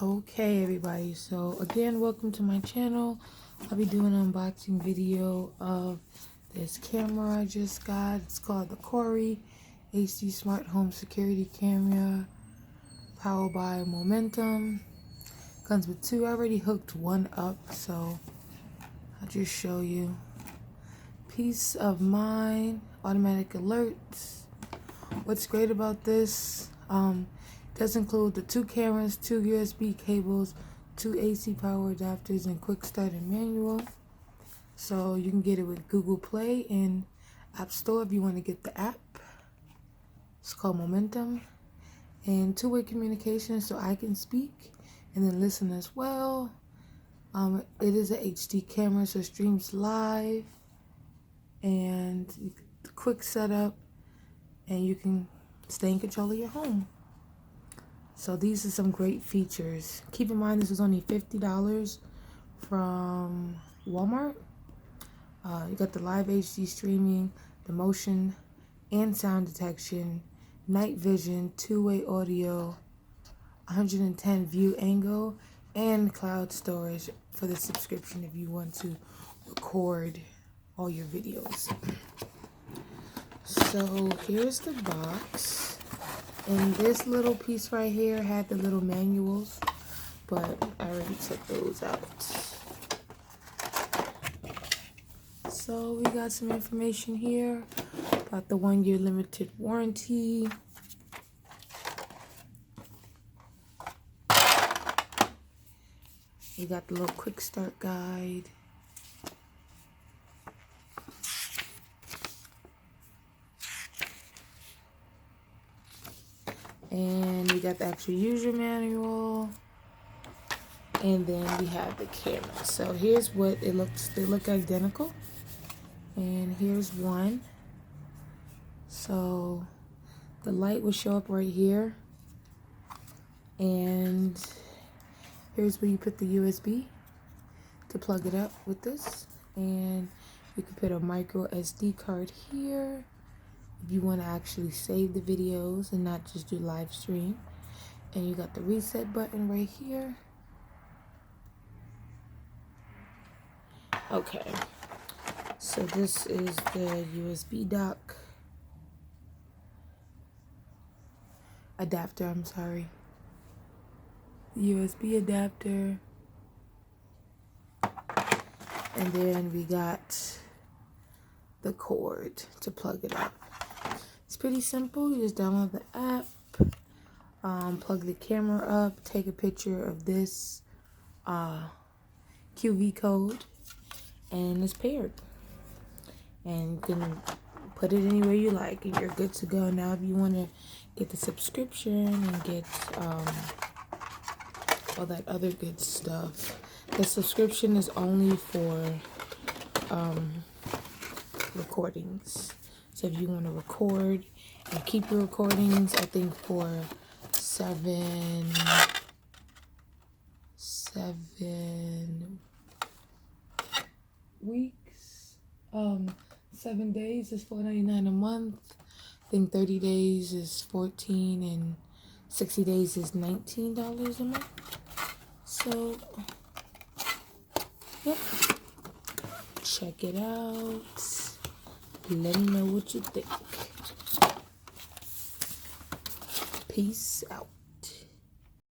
Okay everybody, so again, welcome to my channel. I'll be doing an unboxing video of this camera I just got. It's called the Cori HD Smart Home Security Camera, powered by Momentum. Comes with two. I already hooked one up, so I'll just show you. Peace of mind, automatic alerts. What's great about this, does include the two cameras, two USB cables, two AC power adapters, and quick start and manual. So you can get it with Google Play and App Store if you want to get the app. It's called Momentum. And two-way communication, so I can speak and then listen as well. It is an HD camera, so it streams live, and quick setup, and you can stay in control of your home. So these are some great features. Keep in mind this was only $50 from Walmart. You got the live HD streaming, the motion and sound detection, night vision, two-way audio, 110 view angle, and cloud storage for the subscription if you want to record all your videos. So here's the box. And this little piece right here had the little manuals, but I already took those out. So we got some information here about the 1-year limited warranty. We got the little quick start guide. And we got the actual user manual. And then we have the camera. So here's what it looks. They look identical. And here's one. So the light will show up right here. And here's where you put the USB to plug it up with this. And you can put a micro SD card here if you want to actually save the videos and not just do live stream. And you got the reset button right here. Okay, so this is the USB dock adapter, I'm sorry. USB adapter. And then we got the cord to plug it up. It's pretty simple. You just download the app, plug the camera up, take a picture of this QV code, and it's paired. And you can put it anywhere you like, and you're good to go. Now, if you want to get the subscription and get all that other good stuff, the subscription is only for recordings. So if you want to record and keep your recordings, I think for 7 weeks, 7 days is $4.99 a month. I think 30 days is $14, and 60 days is $19 a month. So, yep. Check it out. Let me know what you think. Peace out.